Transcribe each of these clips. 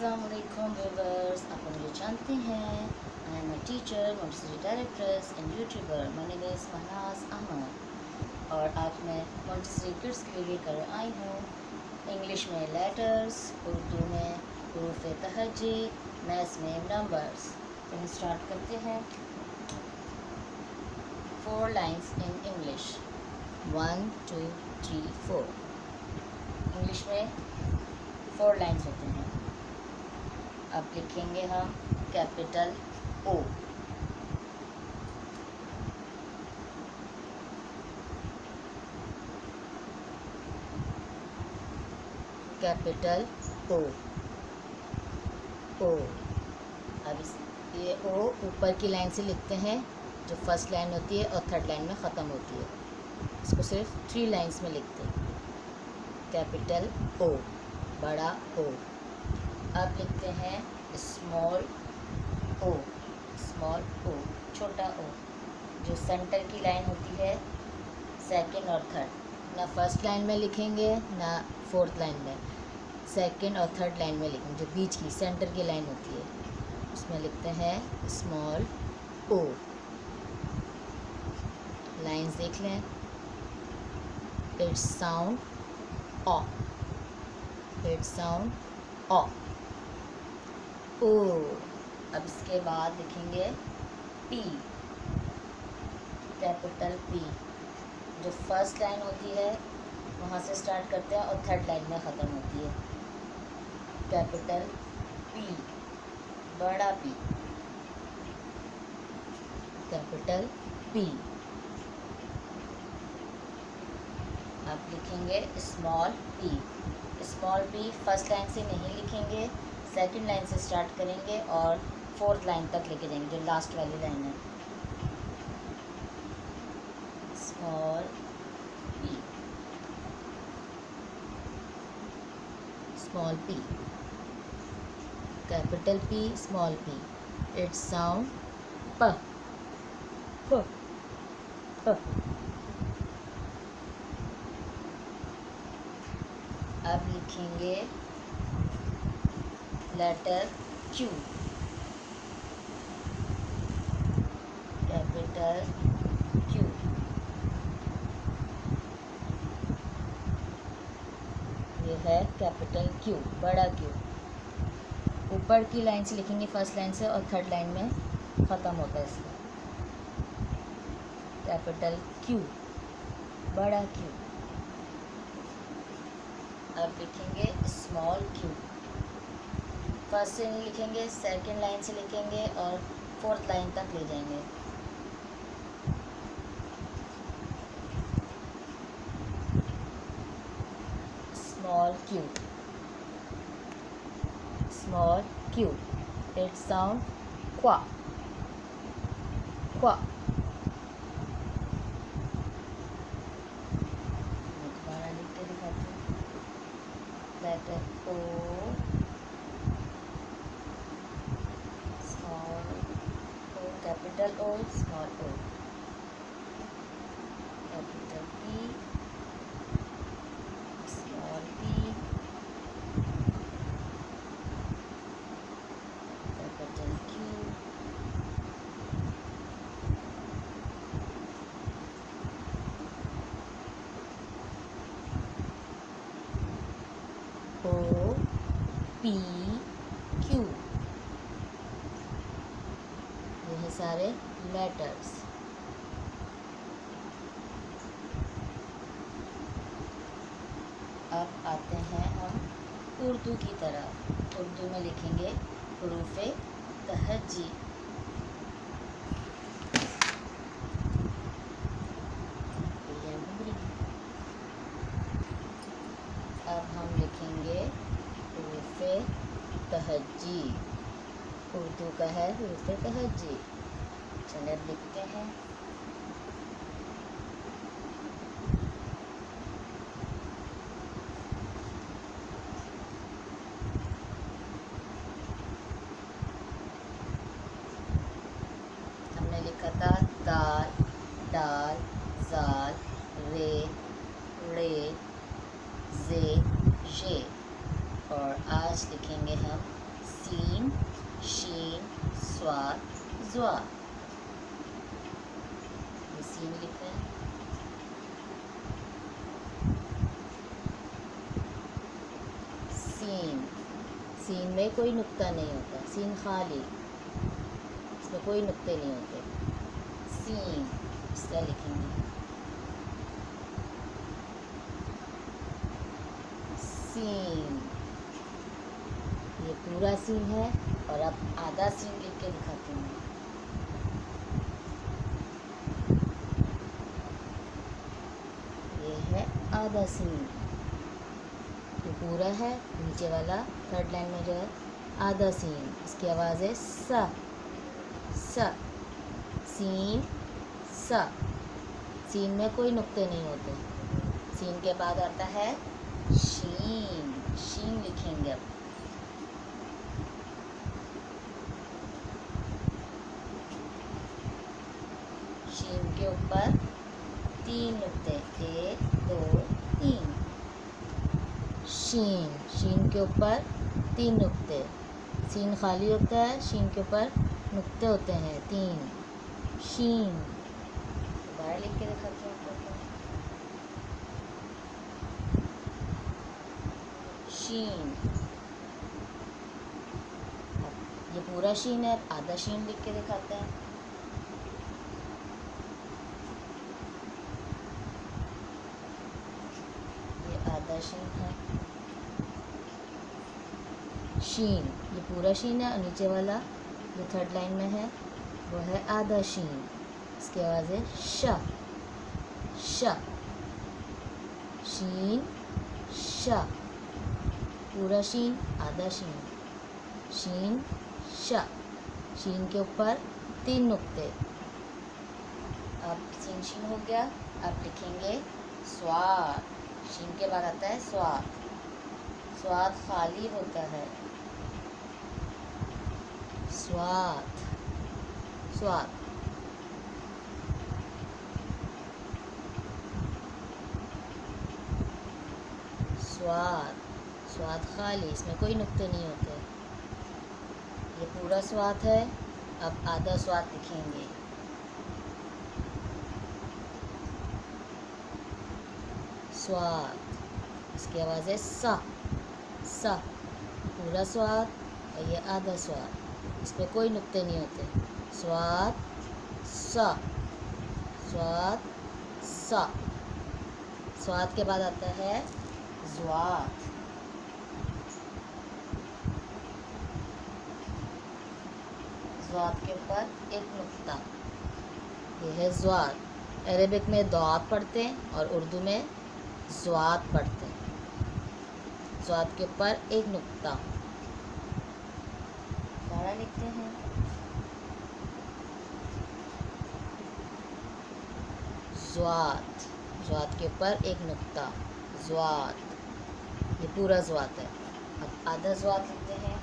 अस्सलाम वालेकुम व्यूवर्स, आप मुझे जानते हैं। I am a teacher, Montessori directress and YouTuber. My name is Mahnaz Ahmed और आज मैं मोंटेसरी किड्स के लिए लेकर आई हूँ इंग्लिश में लेटर्स, उर्दू में हरूफ तहज्जी, मैथ्स में नंबर्स। तो हम स्टार्ट करते हैं। 4 लाइन्स इन इंग्लिश। 1 2 3 4। इंग्लिश में 4 लाइन्स होते हैं। अब लिखेंगे हम कैपिटल ओ, कैपिटल ओ ओ। अब ये ओ ऊपर की लाइन से लिखते हैं, जो फर्स्ट लाइन होती है और थर्ड लाइन में ख़त्म होती है। इसको सिर्फ 3 लाइन्स में लिखते हैं। कैपिटल ओ, बड़ा ओ। अब लिखते हैं स्मॉल ओ, स्मॉल ओ, छोटा ओ। जो सेंटर की लाइन होती है सेकंड और थर्ड, ना फर्स्ट लाइन में लिखेंगे ना फोर्थ लाइन में, सेकंड और थर्ड लाइन में लिखेंगे। जो बीच की सेंटर की लाइन होती है उसमें लिखते हैं स्मॉल ओ। लाइन्स देख लें। इट्स साउंड ऑ, इट्स साउंड ऑ ओ। अब इसके बाद लिखेंगे पी, कैपिटल पी। जो फर्स्ट लाइन होती है वहाँ से स्टार्ट करते हैं और थर्ड लाइन में ख़त्म होती है। कैपिटल पी, बड़ा पी, कैपिटल पी। अब लिखेंगे small P. Small P first line से नहीं लिखेंगे, सेकंड लाइन से स्टार्ट करेंगे और फोर्थ लाइन तक लेके जाएंगे, जो लास्ट वाली लाइन है। Small P, small P, capital P, small P. It's sound प, प, प। अब लिखेंगे लेटर क्यू, कैपिटल क्यू। ये है कैपिटल क्यू, बड़ा क्यू। ऊपर की लाइन से लिखेंगे फर्स्ट लाइन से और थर्ड लाइन में ख़त्म होता है इसका। कैपिटल क्यू, बड़ा क्यू। अब लिखेंगे स्मॉल क्यू। फर्स्ट से नहीं लिखेंगे, सेकंड लाइन से लिखेंगे और फोर्थ लाइन तक ले जाएंगे। Small Q, small Q. It sound क्वा, क्वा। दोबारा लिख के दिखाती हूँ। Letter O, small O, capital O, small O. Capital P, small P, capital Q, O P Q. ये हैं सारे लेटर्स। अब आते हैं हम उर्दू की तरफ। उर्दू में लिखेंगे हरूफ तहज्जी। अब हम लिखेंगे हरूफ तहज्जी। उर्दू का है हरूफ तहज्जी। चलिए अब लिखते हैं। हमने लिखा था दाल, डाल, जाल, रे, रे, जे, ये। और आज लिखेंगे हम سین شین صاد ضاد. یہ سین لکھا ہے. سین سین میں کوئی نقطہ نہیں ہوتا. سین خالی, اس میں کوئی نقطے نہیں ہوتے. سین اس طرح لکھیں گے. سین یہ پورا سین ہے, اور اب آدھا سین لکھ کے دکھاتی ہوں. یہ ہے آدھا سین. یہ پورا ہے, نیچے والا تھرڈ لائن میں جو ہے آدھا سین. اس کی آواز ہے سا سا. سین سا. سین میں کوئی نقطے نہیں ہوتے. سین کے بعد آتا ہے شین. شین لکھیں گے اب. شین کے اوپر 3 نقطے, 1 2 3. شین شین کے اوپر 3 نقطے. سین خالی ہوتا ہے, شین کے اوپر نقطے ہوتے ہیں 3. شین باہر لکھ کے دکھاتی ہوں آپ کو. شین یہ پورا شین ہے, آدھا شین لکھ کے دکھاتے ہیں. یہ آدھا شین ہے. شین یہ پورا شین ہے, اور نیچے والا جو تھرڈ لائن میں ہے وہ ہے آدھا شین. اس کی آواز ہے شا شا. شین شا. پورا شین آدھا شین. شین شا. شین کے اوپر 3 نقطے. اب سین شین ہو گیا. اب لکھیں گے صاد. شین کے بعد آتا ہے صاد. صاد خالی ہوتا ہے. صاد صاد. صاد صاد خالی, اس میں کوئی نقطے نہیں ہوتے. یہ پورا صاد ہے. اب آدھا صاد لکھیں گے. صاد اس کی آواز ہے سا سا. پورا صاد اور یہ آدھا صاد, اس پہ کوئی نقطے نہیں ہوتے. صاد سا صاد سا. صاد کے بعد آتا ہے ضاد. ضاد کے اوپر 1 نقطہ. یہ ہے ضاد. عربک میں ضاد پڑھتے ہیں اور اردو میں ضاد پڑھتے ہیں. ضاد کے اوپر 1 نقطہ. دوبارہ لکھتے ہیں. ضاد ضاد کے اوپر 1 نقطہ. ضاد یہ پورا ضاد ہے. اب آدھا ضاد لکھتے ہیں.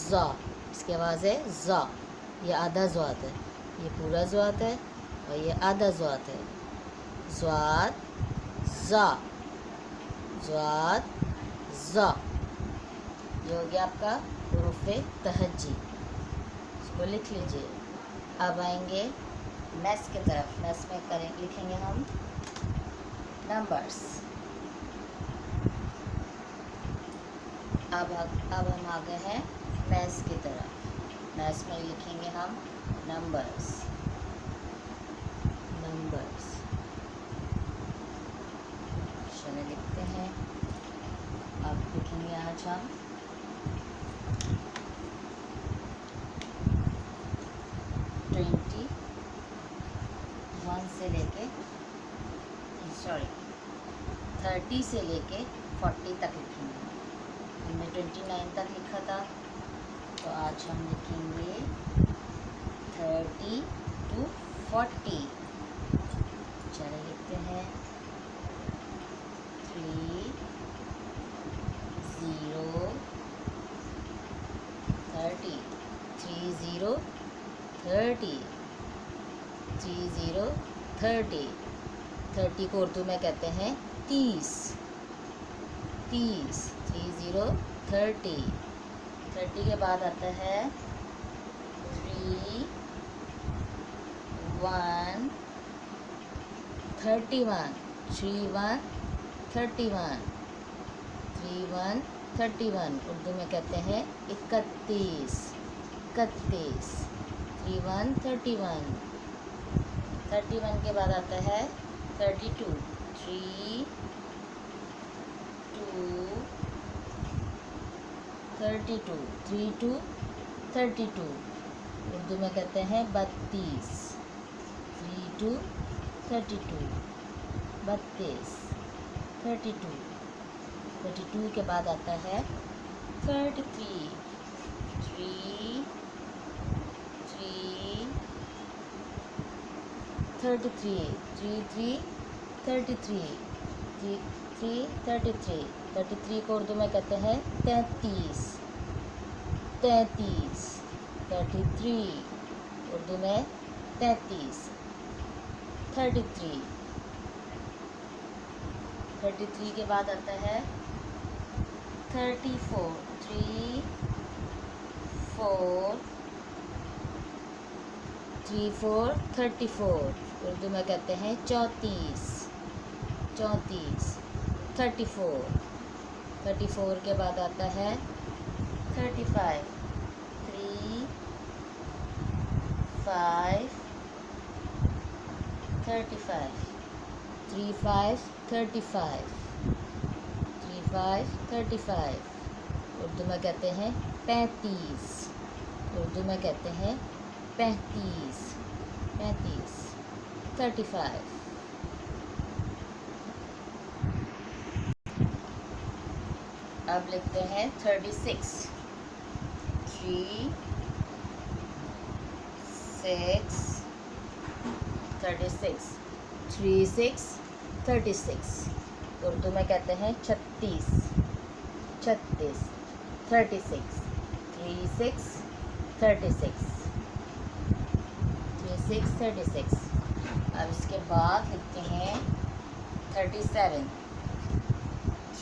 زا. اس کی آواز ہے زا. یہ آدھا ضاد ہے. یہ پورا ضاد ہے اور یہ آدھا ضاد ہے. ضاد زا ضاد زا. یہ ہو گیا آپ کا حروف تہجی. اس کو لکھ لیجئے. اب آئیں گے میس کی طرف. میس میں لکھیں گے ہم نمبرس. اب ہم آ گئے ہیں میس کی طرف. میس میں لکھیں گے ہم نمبرس. نمبرس چلے لکھتے ہیں. اب لکھیں گے آج ہم 30 سے لے کے 40 تک لکھیں گے. ہم نے 29 تک لکھا تھا, تو آج ہم لکھیں گے 30 to 40. چلے لکھتے ہیں 3 0 30 3 0 30 3 0 30. 30 کو اردو میں کہتے ہیں 30. 30. 30 30. 30 کے بعد آتا ہے 3 1 31. 3 1 31. 3 1 31. اردو میں کہتے ہیں 31. 31. 3 1 31. 31 کے بعد آتا ہے 32. 3 2 32. 3 2 32. اردو میں کہتے ہیں 32. 3 2 32. 32. 32. 32 کے بعد آتا ہے 33. 3 3 33. 3 3 33. 3 33. 33 کو اردو میں کہتے ہیں 33. 33. 33 اردو میں 33. 33. 33 کے بعد آتا ہے 34. 3 4 3 4 34. اردو میں کہتے ہیں 34. 34. 34. 34 کے بعد آتا ہے 35. 3 5 35. 3 5 35. 3 5 35. اردو میں کہتے ہیں 35. اردو میں کہتے ہیں 35. 35. 35. اب لکھتے ہیں 36. 3 6 36. 3 6 36. اردو میں کہتے ہیں 36. 36. 36. 3 6 36. 3 6 36. اب اس کے بعد لکھتے ہیں 37.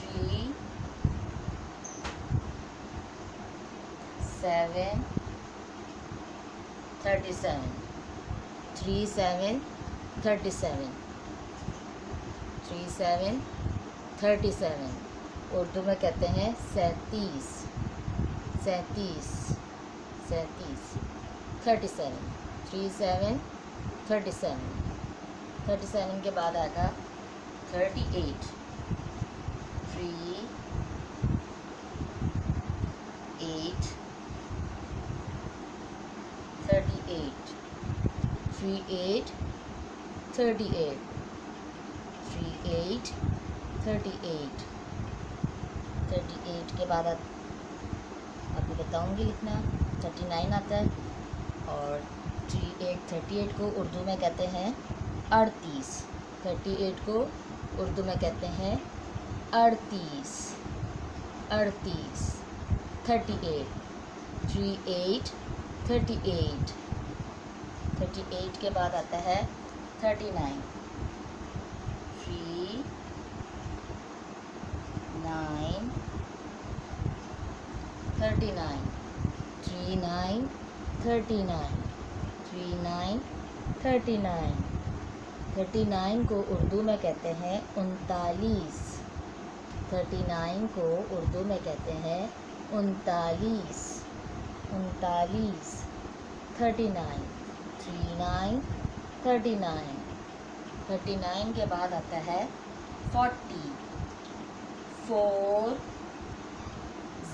3 7 37. 3 7 37. 3 7 37. اردو میں کہتے ہیں 37. 37. 37. 37. 3 7 37. 37 کے بعد آگا 38. 3 8 38. 3 8 38. 3 8 38. 38 کے بعد آپ کو بتاؤں گی لکھنا 39 آتا ہے اور 38 کو اردو میں کہتے ہیں 38. 38 کو اردو میں کہتے ہیں 38. 38. 38. 38 38. 38 کے بعد آتا ہے 39. 3 9 39. 3 9 39. 3 9 39. 39 کو اردو میں کہتے ہیں 39. 39 کو اردو میں کہتے ہیں 39. 39. 39. 3 9 39. 39 کے بعد آتا ہے 40. 4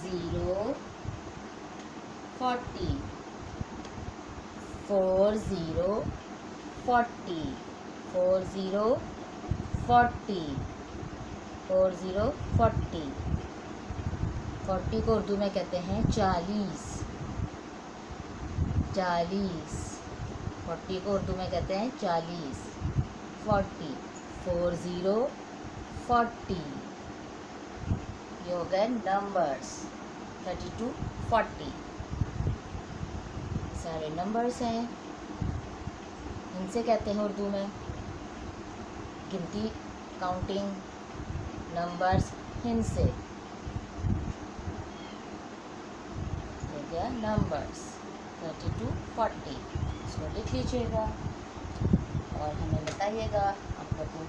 0 40. 4 0 40. 4 0 40. 4 0 40. 40 کو اردو میں کہتے ہیں 40. 40. 40 کو اردو میں کہتے ہیں 40. 40. 4 0 40. یہ ہو گئے نمبرس 32 40. سارے نمبرس ہیں، ان سے کہتے ہیں اردو میں گنتی، کاؤنٹنگ، نمبرس हिंद से, हो गया नंबर्स 30 to 40, इसको लिख लीजिएगा और हमें बताइएगा आप लोग को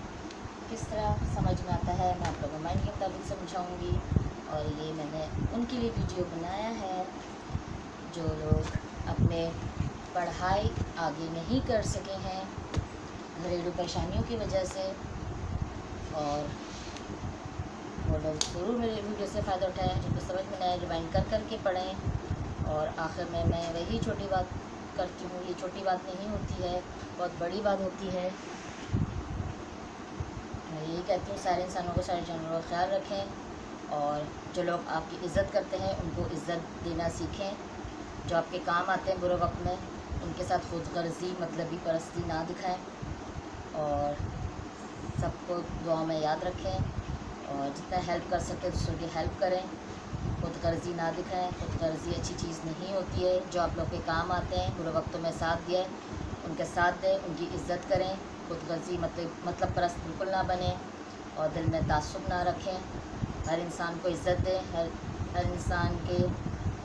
किस तरह समझ में आता है। मैं आप लोगों को माइंड के मुताबिक समझाऊँगी। और ये मैंने उनके लिए वीडियो बनाया है जो लोग अपने पढ़ाई आगे नहीं कर सके हैं घरेलू परेशानियों की वजह से, और वो लोग ज़रूर मेरे वीडियो से फ़ायदा उठाएं, जिनको समझ में आए रिवाइंड कर कर के पढ़ें। और आखिर में मैं वही छोटी बात करती हूँ, ये छोटी बात नहीं होती है, बहुत बड़ी बात होती है। मैं यही कहती हूँ सारे इंसानों को, सारे जानवरों का ख्याल रखें और जो लोग आपकी इज़्ज़त करते हैं उनको इज़्ज़त देना सीखें। जो आपके काम आते हैं बुरे वक्त में उनके साथ खुदगर्जी मतलबी परस्ती ना दिखाएं और सबको दुआ में याद रखें और जितना हेल्प कर सकते हैं दूसरों की हेल्प करें। खुदगर्जी ना दिखाएं, खुदगर्जी अच्छी चीज़ नहीं होती है। जो आप लोग के काम आते हैं बुरे वक्तों में साथ दिए, उनके साथ दें, उनकी इज़्ज़त करें। खुदगर्जी मतलब परस्त बिल्कुल ना बने और दिल में तासुब ना रखें। हर इंसान को इज़्ज़त दें, हर इंसान के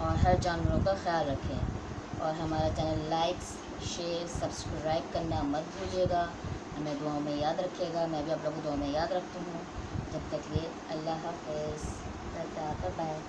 और हर जानवरों का ख्याल रखें। और हमारा चैनल लाइक्स, शेयर, सब्सक्राइब करना मत भूलिएगा। हमें दुआओं में याद रखिएगा। मैं भी आप लोगों को दुआओं में याद रखती हूँ। जब तक लिए अल्लाह हाफ़िज़, टाटा, बाय बाय।